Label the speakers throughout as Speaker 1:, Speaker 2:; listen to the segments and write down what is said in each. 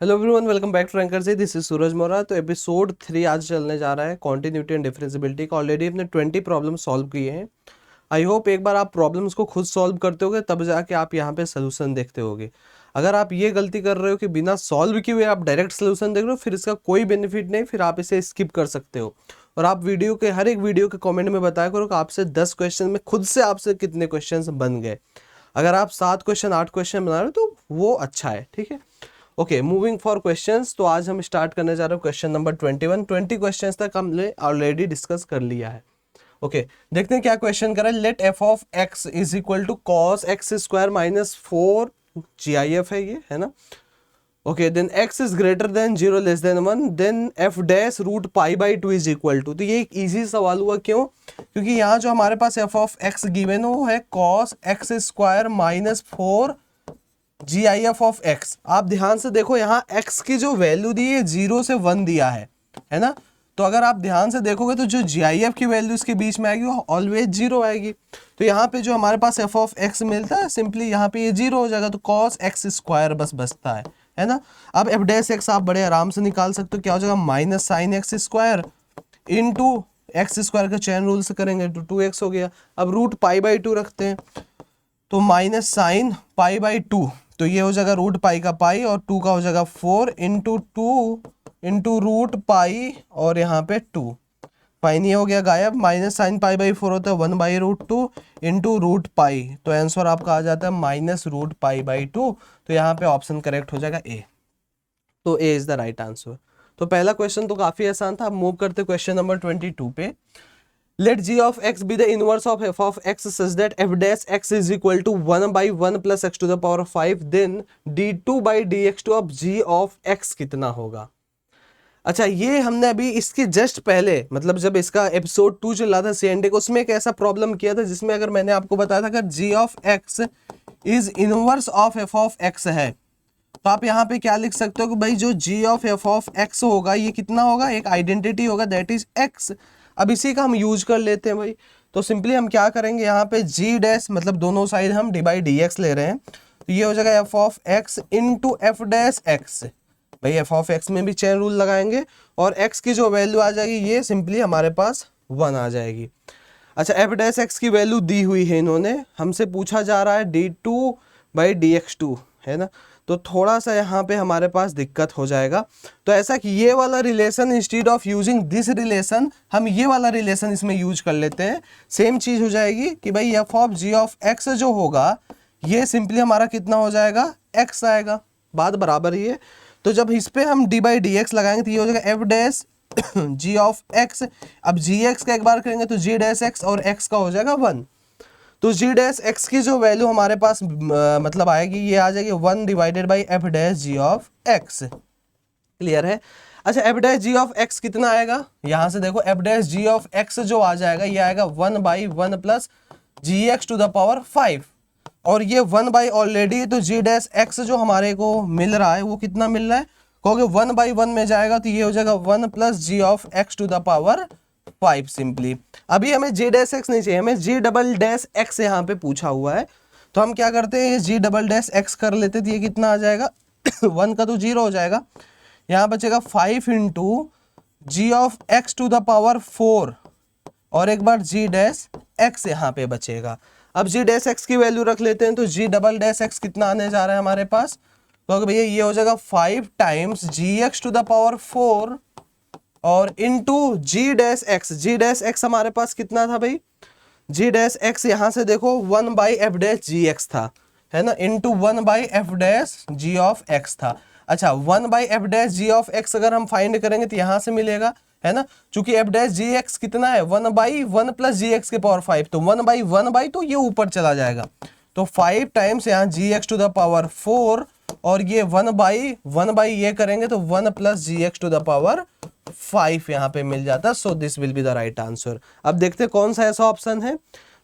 Speaker 1: Hello everyone, welcome back to anchor जी। This is Suraj Maurya. तो episode 3 आज चलने जा रहा है कॉन्टिन्यूटी एंड डिफरेंशिएबिलिटी का। ऑलरेडी हमने 20 प्रॉब्लम सॉल्व किए हैं। आई होप एक बार आप प्रॉब्लम्स को खुद सॉल्व करते होगे तब जाके आप यहाँ पे सोल्यूशन देखते होगे। अगर आप ये गलती कर रहे हो कि बिना सॉल्व किए हुए आप डायरेक्ट सोल्यूशन देख रहे हो, फिर इसका कोई बेनिफिट नहीं, फिर आप इसे स्किप कर सकते हो। और आप वीडियो के हर एक वीडियो के कॉमेंट में बताया करो कि आपसे 10 क्वेश्चन में खुद से आपसे कितने क्वेश्चन बन गए। अगर आप 7 क्वेश्चन 8 क्वेश्चन बना रहे हो तो वो अच्छा है, ठीक है। Okay, moving for questions. तो आज हम स्टार्ट करने जा रहे हैं क्वेश्चन नंबर 21। 20 क्वेश्चंस तक हमने ऑलरेडी डिस्कस कर लिया है। ओके, देखते हैं क्या क्वेश्चन कर रहा है। Let f of x is equal to cos x square minus 4 GIF है, ये है ना। Okay, then x is greater than 0 less than 1, then f dash root pi by 2 is equal to. तो ये एक इजी सवाल हुआ, क्यों? क्योंकि यहाँ जो हमारे पास एफ ऑफ एक्स गिवन हो है cos x square minus 4 GIF of x. आप ध्यान से देखो, यहाँ x की जो वैल्यू दी है 0 से 1 दिया है ना। तो अगर आप ध्यान से देखोगे तो जो GIF की वैल्यू इसके बीच में आएगी वो ऑलवेज 0 आएगी। तो यहाँ पे जो हमारे पास f ऑफ x मिलता है, सिंपली यहाँ पे ये 0 हो जाएगा। तो cos x स्क्वायर बस बचता है ना। अब f डैश x आप बड़े आराम से निकाल सकते हो। क्या हो जाएगा? Minus sine x square into x square का चैन रूल से करेंगे तो 2x हो गया। अब रूट पाई बाई 2 रखते हैं तो माइनस साइन पाई बाई 2, तो ये हो जाएगा रूट पाई का पाई और 2 का हो जाएगा 4 इंटू 2 इंटू रूट पाई और यहाँ पे 2। पाई नहीं हो गया गायब। माइनस साइन पाई बाई 4 होता है 1 by root 2 into root pi. तो आंसर आपका आ जाता है माइनस रूट पाई बाई 2। तो यहाँ पे ऑप्शन करेक्ट हो जाएगा ए। तो ए इज द राइट आंसर। तो पहला क्वेश्चन तो काफी आसान था। अब मूव करते क्वेश्चन नंबर 22 पे। Let g of x be the inverse of f of x such that f dash x is equal to 1 by 1 plus x to the power 5, then d2 by dx2 of g of x कितना होगा? अच्छा, ये हमने अभी इसके just पहले, मतलब जब इसका एपिसोड 2 चल रहा था CND का, उसमें एक ऐसा प्रॉब्लम किया था जिसमें अगर मैंने आपको बताया था अगर g of x is inverse of f of x है, तो आप यहाँ पे क्या लिख सकते हो कि भाई जो g of f of x होगा ये कितना होगा? एक आइडेंटिटी होगा, दैट इज x। अब इसी का हम यूज कर लेते हैं भाई। तो सिंपली हम क्या करेंगे, यहाँ पे g डैश मतलब दोनों साइड हम डी बाई डी एक्स ले रहे हैं, तो ये हो जाएगा f of x into F dash x. भाई f ऑफ x में भी चेन रूल लगाएंगे और x की जो वैल्यू आ जाएगी ये सिंपली हमारे पास 1 आ जाएगी। अच्छा, एफ डैश एक्स की वैल्यू दी हुई है, इन्होंने हमसे पूछा जा रहा है d2 बाई dx2, है ना। तो थोड़ा सा यहाँ पे हमारे पास दिक्कत हो जाएगा। तो ऐसा कि ये वाला relation instead of using this relation, हम ये वाला रिलेशन इसमें यूज कर लेते हैं। सेम चीज हो जाएगी कि भाई f of g of x जो होगा ये सिंपली हमारा कितना हो जाएगा? एक्स आएगा। बात बराबर ही है। तो जब इस पे हम डी बाई डी एक्स लगाएंगे तो ये हो जाएगा f dash g of x. अब जी एक्स का एक बार करेंगे तो जी डैश एक्स और एक्स का हो जाएगा 1। तो जी डैश एक्स की जो वैल्यू हमारे पास मतलब आएगी ये आ जाएगी 1 divided by f dash g of x. Clear है? अच्छा, f dash g of x कितना आएगा? यहाँ से देखो f dash g of x जो आ जाएगा ये आएगा 1 by 1 plus g x to the power 5, और ये 1 बाई ऑलरेडी, तो जी डैश एक्स जो हमारे को मिल रहा है वो कितना मिल रहा है? कहोगे 1 बाई 1 में जाएगा तो ये हो जाएगा 1 plus g of x to the power 5 simply. अभी हमें जी डैश एक्स नहीं चाहिए, हमें जी डबल डैश एक्स यहाँ पे पूछा हुआ है। तो हम क्या करते हैं, जी डबल डैश एक्स कर लेते, तो ये कितना आ जाएगा 1 का तो 0 हो जाएगा। यहाँ बचेगा 5 into g of x to the power 4 और एक बार जी डैश एक्स यहाँ पे बचेगा। अब जी डैश एक्स की वैल्यू रख लेते हैं, तो जी डबल डैश एक्स कितना आने जा रहा है हमारे पास? तो भैया ये हो जाएगा 5 times g x to the power 4 और into g dash x. G dash x हमारे पास कितना था भाई? जी डैश एक्स यहाँ से देखो 1 by f dash g x था, है ना, into 1 by f dash g of x था। अच्छा, 1 by f dash g of x अगर हम फाइंड करेंगे तो यहाँ से मिलेगा, है ना, चूंकि एफ डैश जी एक्स कितना है 1 बाई 1 प्लस जी एक्स के पावर 5, तो 1 बाई तो ये ऊपर चला जाएगा। तो 5 टाइम्स यहाँ g x to the power 4 और ये 1 बाई ये करेंगे तो 1 plus g x to the power 5 यहाँ पे मिल जाता। So this will be the right answer. अब देखते हैं कौन सा ऐसा ऑप्शन है।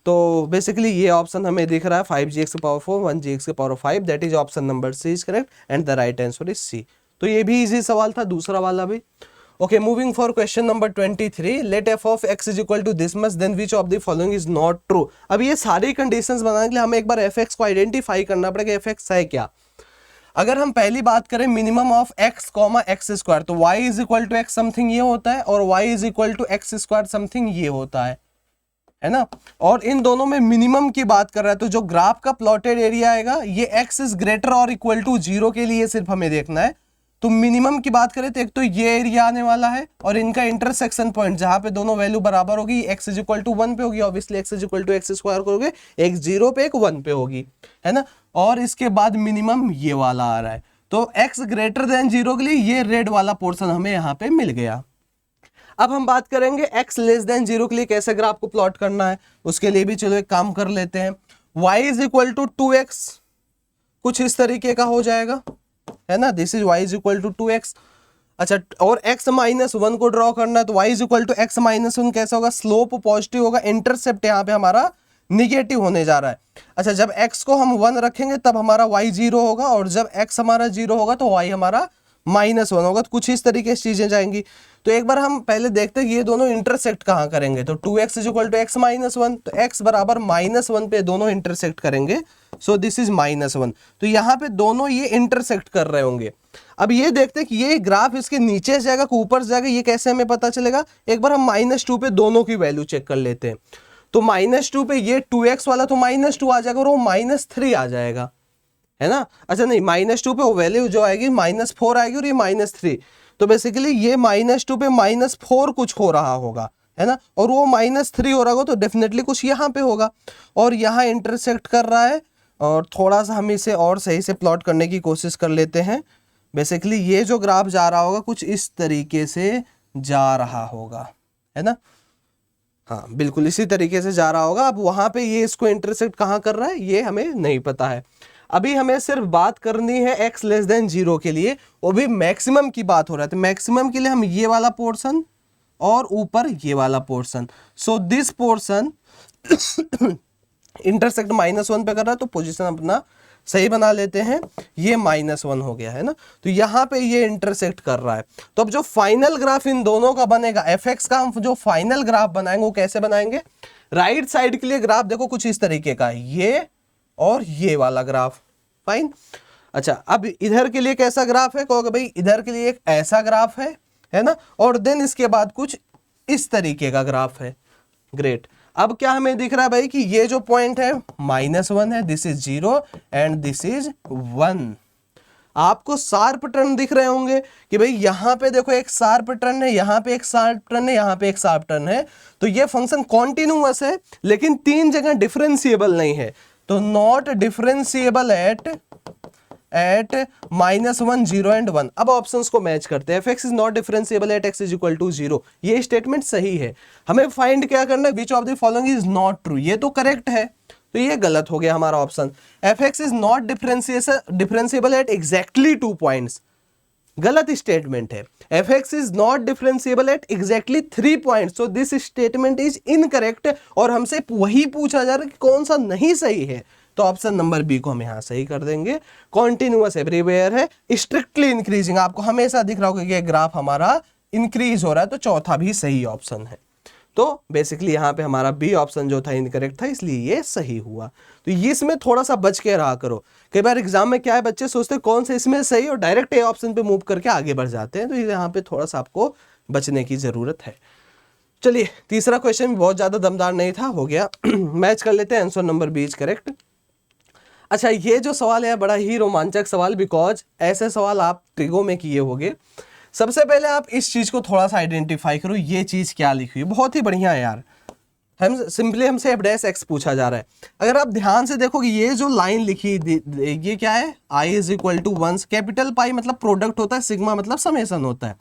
Speaker 1: तो बेसिकली ये ऑप्शन हमें दिख रहा है 5gx के पावर 4 1gx के power 5, that is option number C is correct and the right answer is C. तो ये भी इजी सवाल था, दूसरा वाला भी। Okay, moving for question number 23। Let f of x is equal to this much then which of the following is not true. अब ये सारी कंडीशंस बनाने के लिए हमें एक बार एफ एक्स को आइडेंटिफाई करना पड़ेगा, एफ एक्स है क्या। अगर हम पहली बात करें minimum of x comma x square, तो y is equal to x something ये होता है और y is equal to x square something ये होता है ना। और इन दोनों में मिनिमम की बात कर रहा है, तो जो ग्राफ का प्लॉटेड एरिया आएगा ये x इज ग्रेटर और इक्वल टू 0 के लिए सिर्फ हमें देखना है। तो मिनिमम की बात करें तो एक तो ये एरिया आने वाला है और इनका इंटरसेक्शन पॉइंट जहां पे दोनों वैल्यू बराबर होगी, x इज इक्वल टू 1 पे होगी, obviously x is equal to x square करोगे, एक 0 पे एक 1 पे होगी, है ना। और इसके बाद मिनिमम ये वाला आ रहा है, तो x ग्रेटर देन 0 के लिए ये रेड वाला पोर्शन हमें यहाँ पे मिल गया। अब हम बात करेंगे x लेस देन 0 के लिए कैसे ग्राफ को प्लॉट करना है, उसके लिए भी चलो एक काम कर लेते हैं। y is equal to 2x कुछ इस तरीके का हो जाएगा, है ना, this is y is equal to 2x। अच्छा, और x माइनस 1 को ड्रॉ करना है, तो y is equal to x minus 1 कैसा होगा, स्लोप पॉजिटिव होगा, इंटरसेप्ट यहाँ पे हमारा निगेटिव होने जा रहा है। अच्छा, जब x को हम 1 रखेंगे तब हमारा y 0 होगा, और जब x हमारा 0 होगा तो y हमारा -1 होगा, तो कुछ इस तरीके से चीजें जाएंगी। तो एक बार हम पहले देखते हैं ये दोनों इंटरसेक्ट कहाँ करेंगे, तो 2x is equal to x minus 1, तो x बराबर -1 पे दोनों इंटरसेक्ट करेंगे, सो दिस इज -1। तो यहाँ पे दोनों ये इंटरसेक्ट कर रहे होंगे। अब ये देखते हैं कि ये ग्राफ इसके नीचे से जाएगा कि ऊपर से जाएगा, ये कैसे हमें पता चलेगा। एक बार हम -2 पे दोनों की वैल्यू चेक कर लेते हैं, तो -2 पे ये 2x वाला तो -2 आ जाएगा और वो -3 आ जाएगा, है ना। अच्छा नहीं, -2 पे वो वैल्यू जो आएगी -4 आएगी और ये -3, तो बेसिकली ये -2 पे -4 कुछ हो रहा होगा, है ना, और वो -3 हो रहा होगा, तो डेफिनेटली कुछ यहाँ पे होगा और यहाँ इंटरसेक्ट कर रहा है। और थोड़ा सा हम इसे और सही से प्लॉट करने की कोशिश कर लेते हैं। बेसिकली ये जो ग्राफ जा रहा होगा कुछ इस तरीके से जा रहा होगा, है ना, हाँ बिल्कुल इसी तरीके से जा रहा होगा। अब वहां पे ये इसको इंटरसेक्ट कहाँ कर रहा है ये हमें नहीं पता है। अभी हमें सिर्फ बात करनी है x लेस देन 0 के लिए, वो भी मैक्सिमम की बात हो रहा है, तो मैक्सिमम के लिए हम ये वाला पोर्शन और ऊपर ये वाला portion, so this portion intersect -1 पे कर रहा है, तो पोजीशन अपना सही बना लेते हैं, ये -1 हो गया, है ना। तो यहाँ पे ये इंटरसेक्ट कर रहा है, तो अब जो फाइनल ग्राफ इन दोनों का बनेगा fx का, हम जो फाइनल ग्राफ बनाएंगे वो कैसे बनाएंगे, राइट साइड के लिए ग्राफ देखो कुछ इस तरीके का, ये और ये वाला ग्राफ, फाइन। अच्छा, अब इधर के लिए कैसा ग्राफ है, कहोगे भाई इधर के लिए एक ऐसा ग्राफ है ना, और देन इसके बाद कुछ इस तरीके का ग्राफ है, ग्रेट। अब क्या हमें दिख रहा है भाई कि ये जो पॉइंट है -1 है, this is 0 and this is 1। आपको शार्प टर्न दिख रहे होंगे कि भाई यहाँ पे देखो एक शार्प टर्न है, यहाँ पे एक शार्प टर्न है, यहाँ पे एक शार्प टर्न है, तो ये फंक्शन कॉन्टिन्यूअस है लेकिन 3 जगह डिफरेंशिएबल नहीं है, तो नॉट डिफरेंशिएबल एट -1, 0 एंड 1। अब ऑप्शंस को मैच करते हैं, fx is not differentiable at x is equal to 0, ये स्टेटमेंट सही है। हमें फाइंड क्या करना है, विच of the following is not true, ये तो करेक्ट है, तो ये गलत हो गया हमारा option. fx is not differentiable at exactly 2 points, गलत स्टेटमेंट है। fx is not differentiable at exactly 3 points, so this statement is incorrect, और हमसे वही पूछा जा रहा है कि कौन सा नहीं सही है, तो ऑप्शन नंबर बी को हम यहां सही कर देंगे। कॉन्टिन्यूअस एवरीवेयर है, स्ट्रिक्टली इंक्रीजिंग, आपको हमेशा दिख रहा होगा कि ये ग्राफ हमारा इंक्रीज हो रहा है, तो चौथा भी सही ऑप्शन है। तो बेसिकली यहाँ पे हमारा बी ऑप्शन जो था इनकरेक्ट था, इसलिए ये सही हुआ। तो ये इसमें थोड़ा सा बच के रहा करो, कई बार एग्जाम में क्या है, बच्चे सोचते हैं कौन से इसमें सही और डायरेक्ट ए ऑप्शन पे मूव करके आगे बढ़ जाते हैं, तो यहाँ पे थोड़ा सा आपको बचने की जरूरत है। चलिए तीसरा क्वेश्चन बहुत ज्यादा दमदार नहीं था, हो गया मैच कर लेते हैं, answer number B is correct. अच्छा, ये जो सवाल है बड़ा ही रोमांचक सवाल, बिकॉज ऐसे सवाल आप ट्रिगो में किए होंगे। सबसे पहले आप इस चीज को थोड़ा सा आइडेंटिफाई करो, ये चीज क्या लिखी हुई है, बहुत ही बढ़िया है यार। हम सिंपली हमसे f' पूछा जा रहा है। अगर आप ध्यान से देखोगे ये जो लाइन लिखी ये क्या है, i is equal to 1, capital pi मतलब प्रोडक्ट होता है, सिग्मा मतलब समेशन होता है,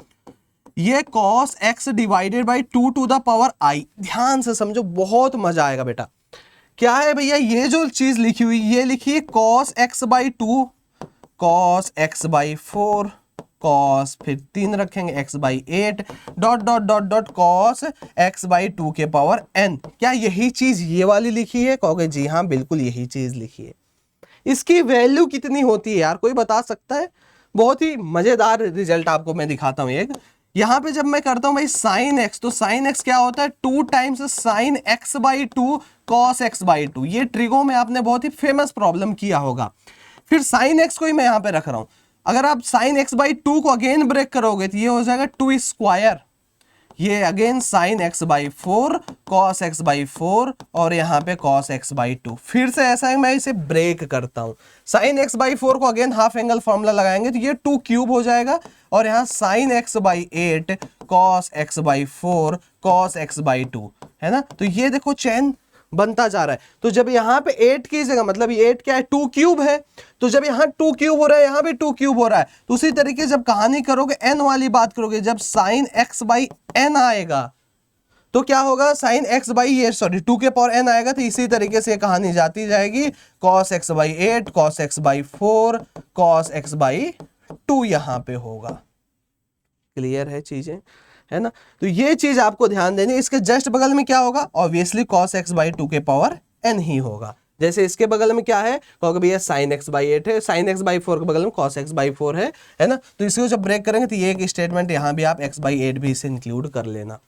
Speaker 1: ये cos x divided by 2 to the power i। ध्यान से समझो, बहुत मजा आएगा बेटा। क्या है भैया, ये जो चीज लिखी हुई ये लिखी है cos x by 2, cos x by 4, cos फिर 3 रखेंगे x by 8 dot dot dot dot cos x by 2 के पावर n। क्या यही चीज ये वाली लिखी है, कहोगे जी हाँ बिल्कुल यही चीज लिखी है। इसकी वैल्यू कितनी होती है यार, कोई बता सकता है? बहुत ही मजेदार रिजल्ट आपको मैं दिखाता हूं। एक यहाँ पे जब मैं करता हूं भाई साइन x, तो साइन x क्या होता है, 2 times sign x by 2 cos x by 2। ये ट्रिगो में आपने बहुत ही फेमस प्रॉब्लम किया होगा। फिर साइन एक्स को ही मैं यहाँ पे रख रहा हूँ। अगर आप साइन एक्स बाई 2 को अगेन ब्रेक करोगे तो ये हो जाएगा 2 स्क्वायर, ये again sine x by 4 cos x by 4 और यहाँ पे कॉस एक्स बाई 2। फिर से ऐसा है, मैं इसे ब्रेक करता हूँ। साइन एक्स बाई 4 को अगेन हाफ एंगल फॉर्मूला लगाएंगे तो ये 2 क्यूब हो जाएगा और यहाँ sign x by 8 cos x by 4 cos x by 2 है ना। तो ये देखो चेन बनता जा रहा है। तो जब यहाँ पे 8 की जगह, मतलब ये 8 क्या है, 2 क्यूब है, तो जब यहाँ 2 क्यूब हो रहा है यहाँ भी 2 क्यूब हो रहा है। तो उसी तरीके से जब कहानी करोगे n वाली बात करोगे, जब साइन x बाई n आएगा तो क्या होगा, साइन x बाई ये सॉरी 2 के पावर n आएगा। तो इसी तरीके से कहानी जाती जाएगी, cos x by 8 cos x by 4 cos x by 2 यहाँ पे होगा। क्लियर है चीजें, है ना। तो ये चीज आपको ध्यान देनी। इसके जस्ट बगल में क्या होगा, ऑब्वियसली cos x बाई 2 के पावर n ही होगा। जैसे इसके बगल में क्या है, कहोगे भैया साइन एक्स बाई 8 है, साइन एक्स बाई 4 के बगल में cos x बाई 4 है ना। तो इसको जब ब्रेक करेंगे तो ये एक स्टेटमेंट यहाँ भी आप x बाई 8 भी इसे इंक्लूड कर लेना।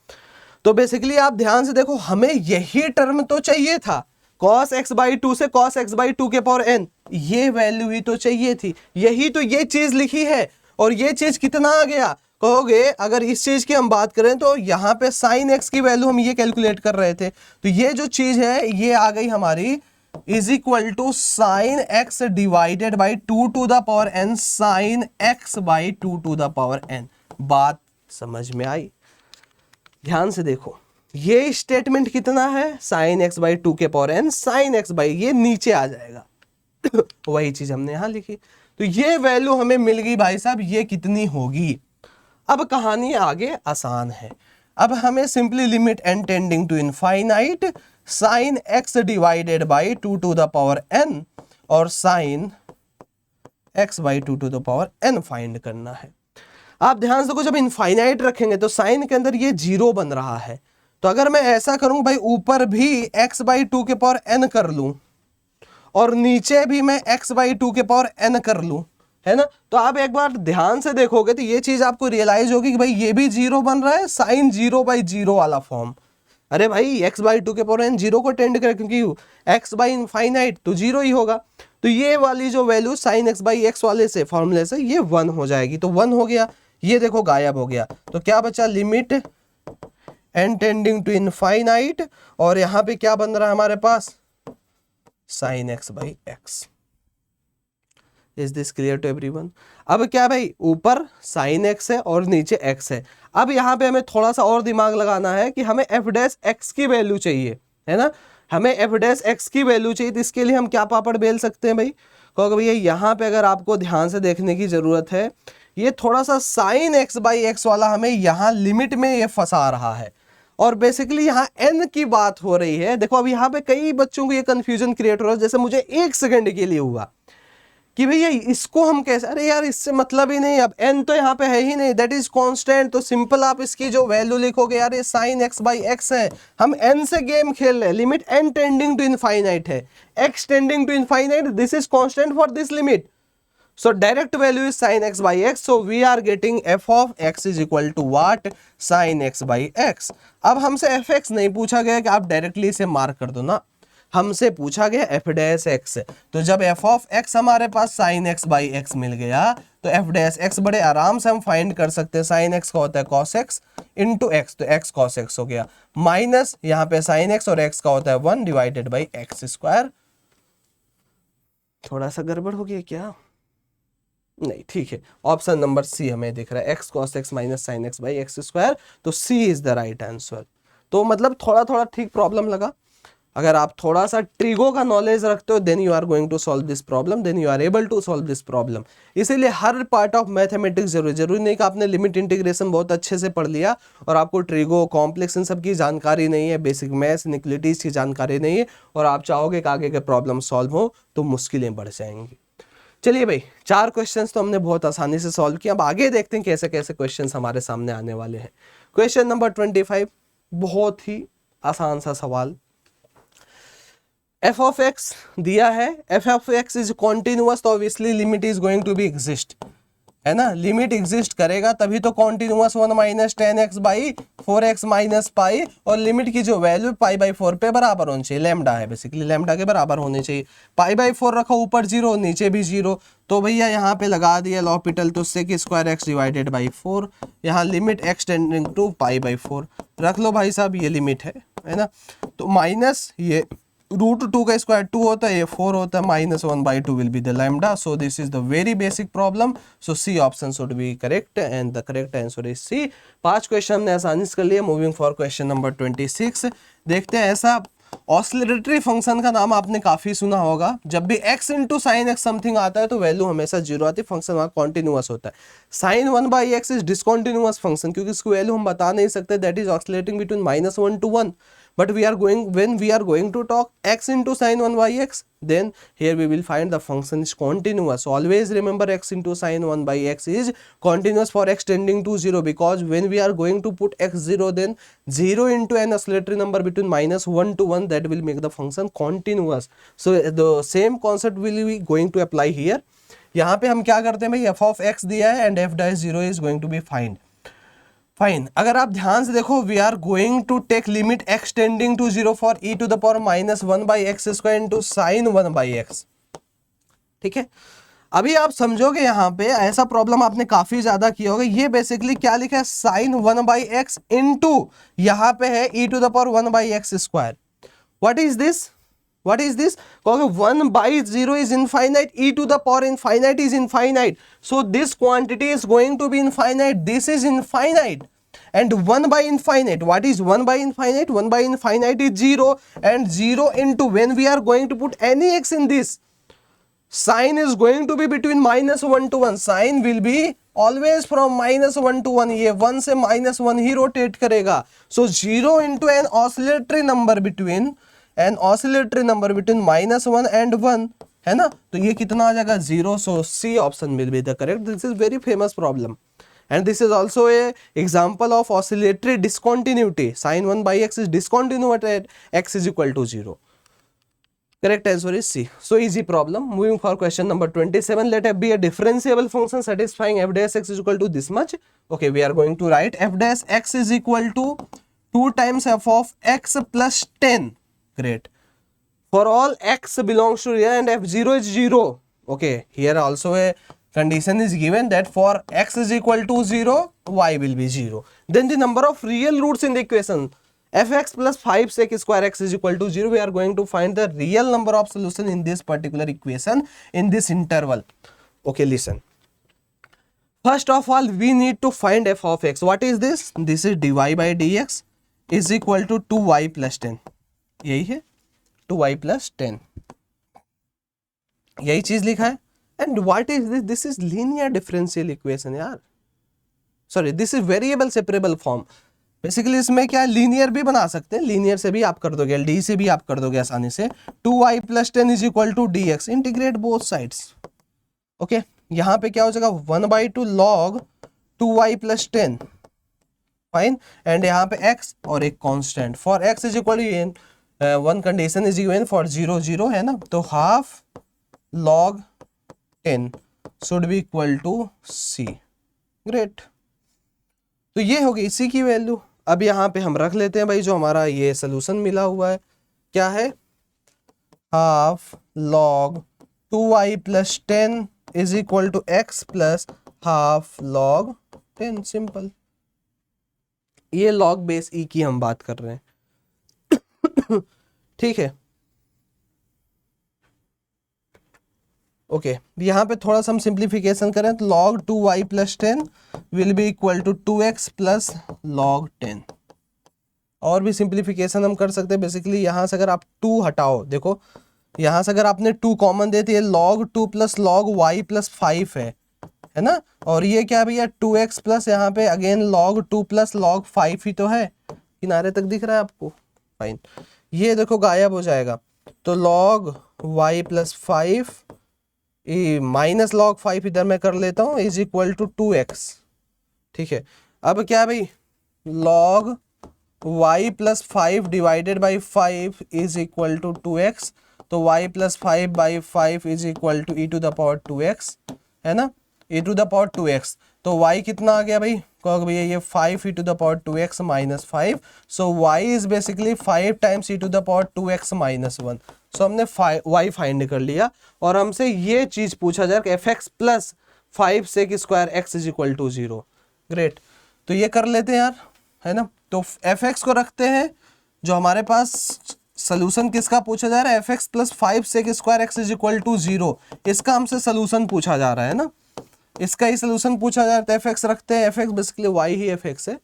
Speaker 1: तो बेसिकली आप ध्यान से देखो, हमें यही टर्म तो चाहिए था, cos x बाई 2 से cos x बाई 2 के पावर n, ये वैल्यू ही तो चाहिए थी, यही तो ये चीज लिखी है। और ये चीज कितना आ गया, कहोगे अगर इस चीज की हम बात करें तो यहाँ पे साइन एक्स की वैल्यू हम ये कैलकुलेट कर रहे थे, तो ये जो चीज है ये आ गई हमारी is equal to sine x divided by 2 to the power n sine x by 2 to the power n। बात समझ में आई? ध्यान से देखो, ये स्टेटमेंट कितना है, साइन एक्स बाई 2 के power n sine x by, ये नीचे आ जाएगा वही चीज हमने यहां लिखी। तो ये वैल्यू हमें मिल गई भाई साहब, ये कितनी होगी। अब कहानी आगे आसान है। अब हमें simply limit n tending to infinite sine x divided by 2 to the power n और sine x by 2 to the power n find करना है। आप ध्यान से देखो, जब इनफाइनाइट रखेंगे तो साइन के अंदर ये 0 बन रहा है। तो अगर मैं ऐसा करूं भाई, ऊपर भी x बाई 2 के पावर n कर लूं और नीचे भी मैं x बाई 2 के पावर n कर लूं, है ना। तो आप एक बार ध्यान से देखोगे तो ये चीज आपको रियलाइज होगी कि भाई ये भी 0 बन रहा है, साइन 0 बाई 0 वाला फॉर्म। अरे भाई x बाई 2 के पावर n 0 को टेंड करे, क्योंकि x बाई इनफाइनाइट तो 0 ही होगा। तो ये वाली जो value sine x by x वाले से फॉर्मूले से ये 1 हो जाएगी। तो 1 हो गया, ये देखो गायब हो गया। तो क्या बचा, limit n tending to infinite और यहाँ पे क्या बन रहा है हमारे पास, sine x by x। Is this clear to everyone? अब क्या भाई, ऊपर साइन x है और नीचे x है। अब यहाँ पे हमें थोड़ा सा और दिमाग लगाना है कि हमें f डैश x की वैल्यू चाहिए, है ना। हमें f डैश x की वैल्यू चाहिए, तो इसके लिए हम क्या पापड़ बेल सकते हैं भाई, कहोगे भैया यहाँ पे अगर आपको ध्यान से देखने की जरूरत है, ये थोड़ा सा साइन x बाई x वाला हमें यहाँ लिमिट में ये फंसा रहा है और बेसिकली यहाँ n की बात हो रही है। देखो अब यहाँ पे कई बच्चों को ये कंफ्यूजन क्रिएट हो रहा है, जैसे मुझे 1 सेकंड के लिए हुआ कि भैया इसको हम कैसे, अरे यार इससे मतलब ही नहीं, अब n तो यहाँ पे है ही नहीं, दैट इज कांस्टेंट। तो सिंपल आप इसकी जो वैल्यू लिखोगे, यार ये साइन x बाई x है, हम n से गेम खेल रहे हैं, limit n tending to infinite है, x tending to infinite, this is constant for this limit, so direct value is sin x by x, so we are getting f of x is equal to what, sin x by x। अब हमसे fx नहीं पूछा गया कि आप directly इसे mark कर दो ना, हमसे पूछा गया f डैश x। तो जब f of x हमारे पास sin x by x मिल गया तो f डैश x बड़े आराम से हम फाइंड कर सकते हैं। sin x का होता है cos x इंटू x, तो x cos x हो गया, माइनस यहाँ पे sin x और x का होता है 1 डिवाइडेड बाई एक्स स्क्वायर। थोड़ा सा गड़बड़ हो गया क्या? नहीं, ठीक है। ऑप्शन नंबर सी हमें दिख रहा है, x cos x minus sign x by x square, तो सी इज द राइट आंसर। तो मतलब थोड़ा थोड़ा ठीक प्रॉब्लम लगा। अगर आप थोड़ा सा ट्रिगो का नॉलेज रखते हो, then you are going to solve this problem, then you are able to solve this problem. इसीलिए हर पार्ट ऑफ मैथमेटिक्स जरूरी नहीं कि आपने लिमिट इंटीग्रेशन बहुत अच्छे से पढ़ लिया और आपको ट्रिगो कॉम्प्लेक्स इन सब की जानकारी नहीं है, बेसिक मैथ्स इनइक्वालिटीज की जानकारी नहीं है और आप चाहोगे कि आगे के प्रॉब्लम सॉल्व हो तो मुश्किलें बढ़ जाएंगी। चलिए भाई, 4 क्वेश्चंस तो हमने बहुत आसानी से सॉल्व किया। अब आगे देखते हैं कैसे कैसे क्वेश्चंस हमारे सामने आने वाले हैं। क्वेश्चन नंबर 25, बहुत ही आसान सा सवाल। f of x दिया है, f of x is continuous, तो obviously limit is going to be exist. है ना, लिमिट एग्जिस्ट करेगा तभी तो continuous 1 minus 10x by 4x minus pi, और लिमिट की जो वैल्यू पाई बाई 4 पे बराबर होनी चाहिए, लैम्डा है बेसिकली, लैम्डा के बराबर होनी चाहिए। पाई बाई 4 रखो, ऊपर 0 नीचे भी 0, तो भैया यहाँ पे लगा दिया लॉपिटल, तो sec square x divided by 4, यहाँ limit x tending to pi by 4 रख लो भाई साहब, ये लिमिट है ना। तो माइनस ये √2 का स्क्वायर 2 होता है, ये 4 होता है, -1/2 will be the lambda. So this is the very basic problem. So C option should be correct and the correct answer is C. 5 question हमने आसानी से कर लिया। मूविंग फॉर क्वेश्चन नंबर 26 देखते हैं। ऐसा ऑसिलेटरी फंक्शन का नाम आपने काफी सुना होगा, जब भी x into sine x something आता है तो वैल्यू हमेशा 0 आती है, फंक्शन वहां कॉन्टिन्यूअस होता है। Sign 1/x is discontinuous function, क्योंकि इसकी वैल्यू हम बता नहीं सकते, that is oscillating between -1 to 1, but when we are going to talk x into sin 1/x, then here we will find the function is continuous. So always remember x into sin 1/x is continuous for x tending to 0, because when we are going to put x 0, then 0 into an oscillatory number between -1 to 1, that will make the function continuous. So the same concept will be going to apply here. यहाँ पे हम क्या करते हैं भाई, f of x दिया है and f dash 0 is going to be find. Fine, अगर आप ध्यान से देखो, we are going to take limit x tending to 0 for e to the power -1/x square into sine 1/x। ठीक है, अभी आप समझोगे यहाँ पे, ऐसा प्रॉब्लम आपने काफी ज्यादा किया होगा। ये बेसिकली क्या लिखा है, साइन 1/x इंटू यहाँ पे है e to the power 1/x square. What is this, what is this? 1/0 is infinite, e to the power infinite is infinite, so this quantity is going to be infinite, this is infinite, and 1/infinite, what is 1/infinite? 1/infinite is 0, and 0 into, when we are going to put any x in this, sign is going to be between -1 to 1, sign will be always from -1 to 1, ये 1 से -1 ही rotate करेगा। so 0 into an oscillatory number between -1 and 1, है ना, तो ये कितना आ जाएगा, 0। So C option will be the correct. This is very famous problem and this is also a example of oscillatory discontinuity. Sine 1/x is discontinuous at x is equal to 0। Correct answer is C. So easy problem. Moving for question number 27, let f be a differentiable function satisfying f dash x is equal to this much. Okay, we are going to write f dash x is equal to 2 times f of x plus 10. Great. For all x belongs to real and f0 is 0. Okay, here also a condition is given that for x is equal to 0, y will be 0. Then the number of real roots in the equation, fx plus 5 sec square x is equal to 0. We are going to find the real number of solution in this particular equation in this interval. Okay, listen. First of all, we need to find f of x. What is this? This is dy by dx is equal to 2y plus 10. यही है 2y plus 10, यही चीज लिखा है। And what is this, this is linear differential equation यार, sorry this is variable separable form. Basically इसमें क्या है, लीनियर भी बना सकते हैं, लीनियर से भी आप कर दोगे, डी से भी आप कर दोगे आसानी से। 2y plus 10 is equal to dx, integrate both sides. Okay, यहाँ पे क्या हो जाएगा, 1/2 log 2y plus 10, fine, and यहाँ पे x और एक constant. For x is equal to one condition is given for 0 0, है ना, तो half log 10 should be equal to c। Great, तो ये होगी इसी की वैल्यू। अब यहाँ पे हम रख लेते हैं भाई, जो हमारा ये सोल्यूशन मिला हुआ है क्या है, half log 2y plus 10 is equal to x plus half log 10। Simple, ये log बेस e की हम बात कर रहे हैं। ठीक है, ओके, यहाँ पे थोड़ा सा हम सिंप्लीफिकेशन करें तो log 2y plus 10 will be equal to 2x plus log 10। और भी सिंप्लीफिकेशन हम कर सकते हैं। बेसिकली यहाँ से अगर आप 2 हटाओ, देखो यहाँ से अगर आपने 2 कॉमन देती है, log 2 plus log y plus 5 है ना, और ये क्या भैया 2x प्लस यहाँ पे अगेन log 2 प्लस log 5 ही तो है, किनारे तक दिख रहा है आपको, फाइन। ये देखो गायब हो जाएगा, तो log y plus 5 minus log 5 इधर मैं कर लेता हूँ इज इक्वल टू 2x। ठीक है, अब क्या भाई, log y plus 5 divided by 5 is equal to 2x, तो y plus 5 by 5 is equal to e to the power 2x, है ना। e to the power 2x, तो y कितना आ गया भाई, कहोगे भैया ये 5 e to the power 2x minus 5, so y is basically 5 times e to the power 2x minus 1। So हमने y फाइंड कर लिया और हमसे ये चीज पूछा जाए कि fx plus 5 sec square x is equal to 0। Great, तो ये कर लेते हैं यार, है ना। तो fx को रखते हैं, जो हमारे पास सोल्यूशन किसका पूछा जा रहा है, fx plus 5 sec square x is equal to 0, इसका हमसे सोल्यूशन पूछा जा रहा है ना, इसका ही सोल्यूशन पूछा जा रहा है। fx रखते हैं, fx बेसिकली y ही fx है,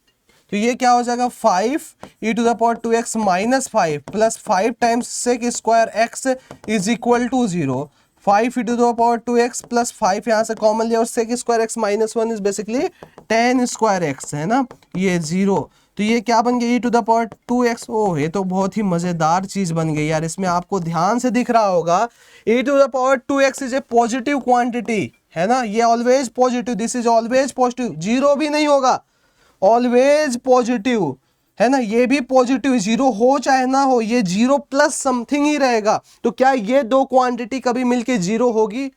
Speaker 1: तो ये क्या हो जाएगा 5 e to the power 2x minus 5 plus 5 times sec square x is equal to 0। 5 e to the power 2x plus 5 यहाँ से कॉमन लिया और sec square x minus 1 is basically 10 square x, है ना, ये 0। तो ये क्या बन गया e to the power 2x। Oh, ये तो बहुत ही मजेदार चीज बन गई यार, इसमें आपको ध्यान से दिख रहा होगा e to the power 2x is a positive quantity, है ना, ये always positive, this is always positive, zero भी नहीं होगा, ऑलवेज पॉजिटिव, है ना, ये भी पॉजिटिव, जीरो हो चाहे ना हो, ये जीरो प्लस समथिंग ही रहेगा। तो क्या ये दो क्वांटिटी कभी मिलके जीरो होगी?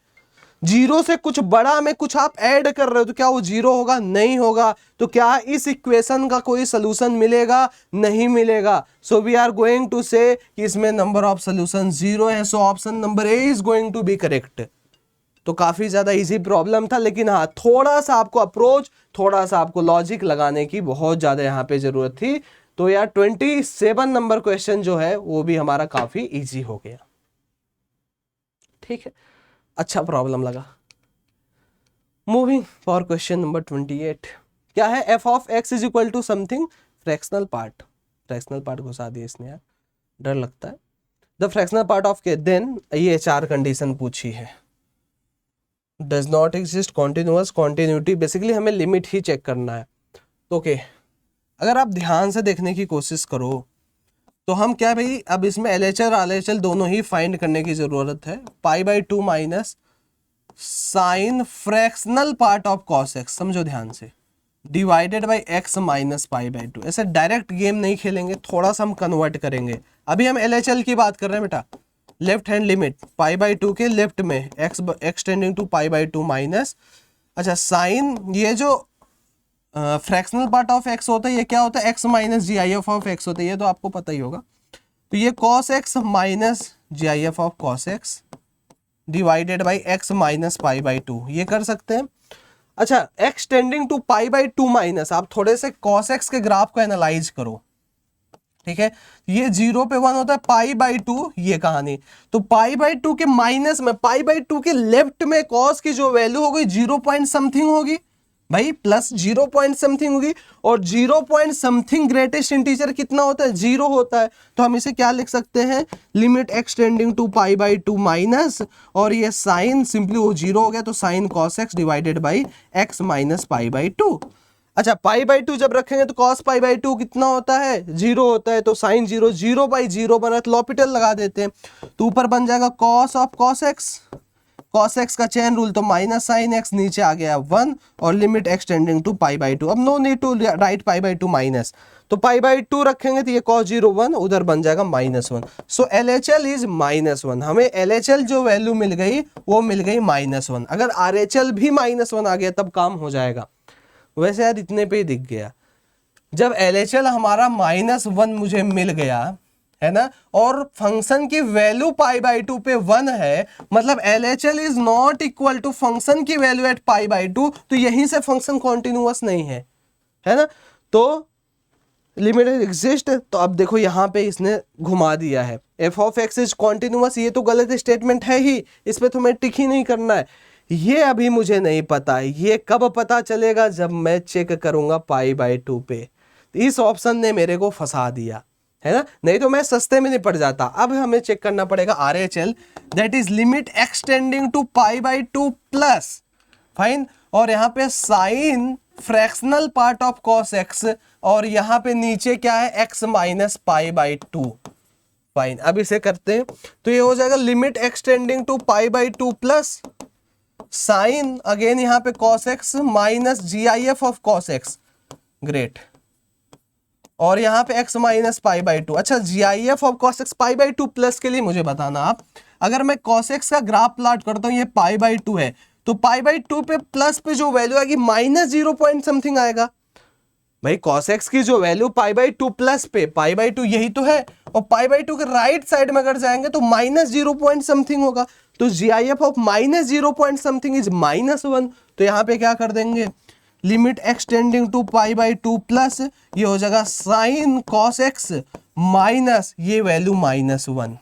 Speaker 1: जीरो से कुछ बड़ा में कुछ आप ऐड कर रहे हो तो क्या वो जीरो होगा? नहीं होगा। तो क्या इस इक्वेशन का कोई सोल्यूशन मिलेगा? नहीं मिलेगा। So we are going to say कि इसमें नंबर ऑफ सोल्यूशन जीरो है, so option number A is going to be correct. तो काफी ज्यादा इजी प्रॉब्लम था, लेकिन हाँ थोड़ा सा आपको अप्रोच, थोड़ा सा आपको लॉजिक लगाने की बहुत ज्यादा यहाँ पे जरूरत थी। तो यार 27 नंबर क्वेश्चन जो है वो भी हमारा काफी इजी हो गया। ठीक है, अच्छा प्रॉब्लम लगा। Moving for question number 28। क्या है? F of x is equal to something fractional part. Fractional part घुसा दिया इसने यार, डर लगता है। The fractional part of k, then ये चार कंडीशन पूछी है। Does not exist continuous, continuity, basically हमें लिमिट ही चेक करना है। तो ओके, अगर आप ध्यान से देखने की कोशिश करो तो हम क्या भाई, अब इसमें LHL और RHL दोनों ही फाइंड करने की जरूरत है। π/2 minus sine fractional part of cos x, समझो ध्यान से, डिवाइडेड बाई x माइनस π/2। ऐसे डायरेक्ट गेम नहीं खेलेंगे, थोड़ा सा हम कन्वर्ट करेंगे। अभी हम LHL की बात कर रहे हैं बेटा, लेफ्ट हैंड लिमिट π/2 के लेफ्ट में x टेंडिंग टू π/2 माइनस, अच्छा साइन, ये जो फ्रैक्शनल पार्ट ऑफ x होता है ये क्या होता है, x minus GIF of x होता है, ये तो आपको पता ही होगा। तो ये cos x minus GIF of cos x divided by x minus π/2, ये कर सकते हैं। अच्छा, x टेंडिंग टू π/2 माइनस, आप थोड़े से cos x के ग्राफ को एनालाइज करो, ठीक है, ये 0 पे 1 होता है, π/2 ये कहानी। तो π/2 के माइनस में, π/2 के लेफ्ट में cos की जो वैल्यू होगी 0 पॉइंट समथिंग होगी भाई, प्लस 0 पॉइंट समथिंग होगी, और 0 पॉइंट समथिंग ग्रेटेस्ट इंटीजर कितना होता है? 0 होता है। तो हम इसे क्या लिख सकते हैं, limit x tending to π/2 minus, और ये साइन सिंपली वो 0 हो गया, तो sine cos x divided by x minus π/2। अच्छा, π/2 जब रखेंगे तो cos π/2 कितना होता है? 0 होता है, तो साइन 0, 0/0 बना, तो लॉपिटल लगा देते हैं, तो ऊपर बन जाएगा cos of cos x, cos x का चेन रूल, तो माइनस साइन x, नीचे आ गया 1, और लिमिट x टेंडिंग टू π/2। अब no need to write π/2 minus, तो π/2 रखेंगे तो ये cos 0 1, उधर बन जाएगा -1। सो LHL इज -1। हमें LHL जो वैल्यू मिल गई वो मिल गई -1। अगर RHL भी -1 आ गया तब काम हो जाएगा। वैसे यार इतने पे ही दिख गया, जब LHL हमारा -1 मुझे मिल गया, है ना, और फंक्शन की वैल्यू π/2 पे 1 है, मतलब LHL is not equal to function की वैल्यू एट π/2, तो यहीं से फंक्शन कॉन्टिन्यूअस नहीं है, है ना। तो लिमिट एग्जिस्ट, तो अब देखो यहाँ पे इसने घुमा दिया है, f of x is continuous, ये तो गलत स्टेटमेंट है ही, इस पे तो मैं टिक ही नहीं करना है। ये अभी मुझे नहीं पता है, ये कब पता चलेगा? जब मैं चेक करूंगा π/2 पे। इस ऑप्शन ने मेरे को फंसा दिया, है ना, नहीं तो मैं सस्ते में निपट जाता। अब हमें चेक करना पड़ेगा RHL, that is limit x tending to π/2 plus, fine, और यहाँ पे sine fractional part of cos x, और यहाँ पे नीचे क्या है, x माइनस π/2, फाइन। अब इसे करते हैं तो ये हो जाएगा limit x tending to π/2 plus sine, again यहाँ पे cos x minus GIF of cos x, great, और यहाँ पे x माइनस π/2। अच्छा, GIF of cos x π/2 plus के लिए मुझे बताना आप, अगर मैं cos x का ग्राफ प्लॉट करता हूँ, ये π/2 है, तो पाई बाई टू पे प्लस पे जो वैल्यू आएगी माइनस 0 पॉइंट समथिंग आएगा। भाई cos x की जो value pi by two plus पे, पाई बाई टू यही तो है, और पाई बाई टू के राइट साइड में अगर जाएंगे तो माइनस 0 पॉइंट समथिंग होगा। तो GIF of minus 0 point something is -1। तो यहाँ पे क्या कर देंगे, limit x tending to pi by two plus ये हो जाएगा साइन cos x माइनस ये value -1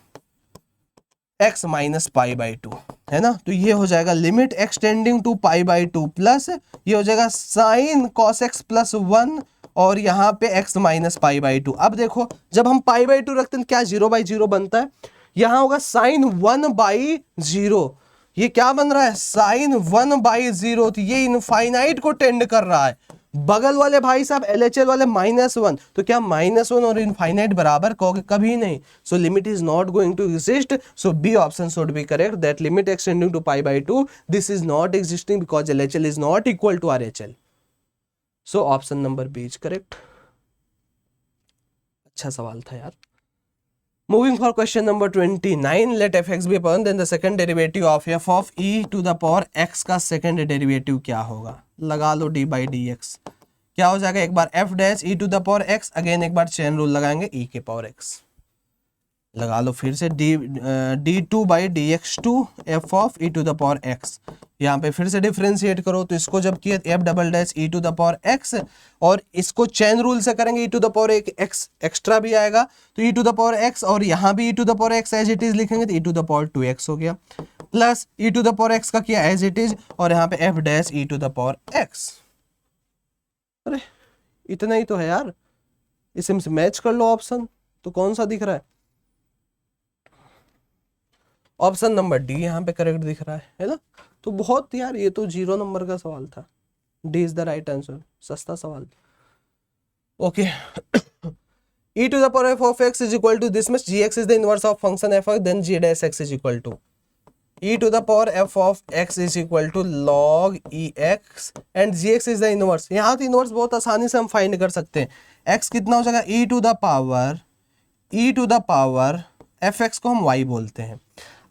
Speaker 1: x minus pi by two, है ना। तो ये हो जाएगा limit x tending to pi by two plus ये हो जाएगा साइन cos x प्लस 1 और यहाँ पे x minus pi by to. अब देखो जब हम पाई बाई टू रखते हैं क्या 0/0 बनता है, यहाँ होगा साइन 1/0, ये क्या बन रहा है साइन 1/0। तो ये इनफाइनाइट को टेंड कर रहा है। बगल वाले भाई साहब LHL वाले -1, तो क्या -1 और इनफाइनाइट बराबर कहोगे, कभी नहीं। So limit is not going to exist, so B option should be correct, that limit x tending to pi by two this is not existing because LHL is not equal to RHL। So option number B is correct. अच्छा सवाल था यार। Moving for question number 29, let fx be upon then the second derivative of f of e to the power x का second derivative क्या होगा, लगा लो d by dx। क्या हो जाएगा, एक बार f dash e to the power x, again एक बार chain rule लगाएंगे e के पावर x, लगा लो फिर से d2 by dx2 f of e to the power x। यहाँ पे फिर से डिफरेंशिएट करो, तो इसको जब किया f double dash e to the power x और इसको चेन रूल से करेंगे e to the power एक x एक्स्ट्रा भी आएगा, तो e to the power x और यहाँ भी e to the power x as it is लिखेंगे तो e to the power 2x हो गया, plus e to the power x का किया एज इट इज और यहाँ पे f dash e to the power x। अरे इतना ही तो है यार, इसे मैच कर लो ऑप्शन, तो कौन सा दिख रहा है, ऑप्शन नंबर डी यहाँ पे करेक्ट दिख रहा है ना। तो बहुत यार ये तो 0 नंबर का सवाल था, D is the right answer, सस्ता सवाल। Okay e to the power f of x is equal to this much, gx is the inverse of function f of then g dash x is equal to e to the power f of x is equal to log ex and gx is the inverse। यहाँ तो inverse बहुत आसानी से हम find कर सकते हैं। x कितना हो जाएगा e to the power fx को हम y बोलते हैं।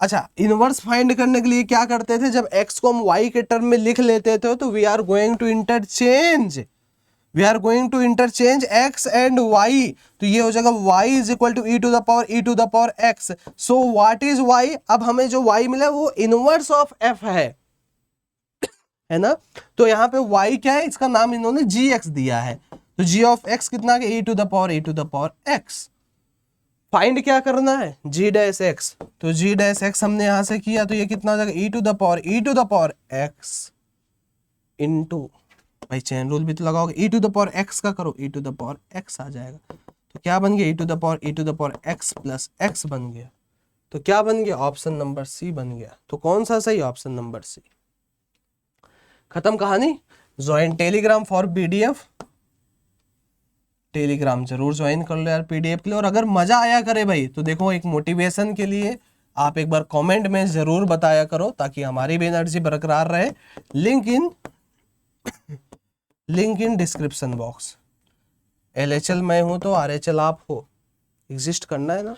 Speaker 1: अच्छा इनवर्स फाइंड करने के लिए क्या करते थे, जब x को हम y के टर्म में लिख लेते थे तो we are going to interchange x and y, तो ये हो जाएगा y is equal to e to the power x। So what is y, अब हमें जो y मिला वो इनवर्स ऑफ f है ना। तो यहाँ पे y क्या है, इसका नाम इन्होंने gx दिया है, तो g ऑफ x कितना है e to the power x। Find क्या करना है g डैश x, तो g डैश x हमने यहां से किया तो ये कितना हो जाएगा e to the power x into, भाई चेन रूल भी तो लगाओगे, e to the power x का करो e to the power x आ जाएगा, तो क्या बन गया e to the power x plus x बन गया, तो क्या बन गया ऑप्शन नंबर सी बन गया। तो कौन सा सही, ऑप्शन नंबर सी। खत्म कहानी। Join Telegram for PDF, Telegram जरूर ज्वाइन कर लो यार PDF के लिए। और अगर मजा आया करे भाई तो देखो एक मोटिवेशन के लिए आप एक बार कमेंट में जरूर बताया करो ताकि हमारी भी एनर्जी बरकरार रहे। Link in description box. LHL मैं हूं तो RHL आप हो, एग्जिस्ट करना है ना,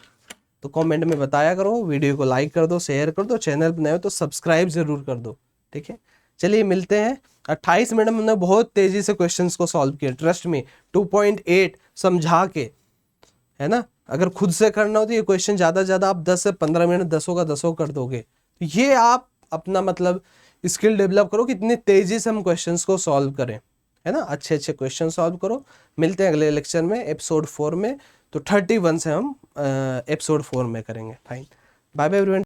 Speaker 1: तो कमेंट में बताया करो, वीडियो को लाइक कर दो, शेयर कर दो, चैनल पर नए हो तो सब्सक्राइब जरूर कर दो, ठीक है। चलिए मिलते हैं। 28 मिनट में हमने बहुत तेजी से क्वेश्चंस को सॉल्व किया, ट्रस्ट में 2.8 समझा के, है ना। अगर खुद से करना हो तो ये क्वेश्चन ज़्यादा से ज़्यादा आप 10 से 15 मिनट 10 कर दोगे, तो ये आप अपना मतलब स्किल डेवलप करो कि इतनी तेजी से हम क्वेश्चंस को सॉल्व करें, है ना। अच्छे क्वेश्चन सॉल्व करो। मिलते हैं अगले लेक्चर में एपिसोड 4 में, तो 31 से हम एपिसोड 4 में करेंगे। Fine, bye bye everyone.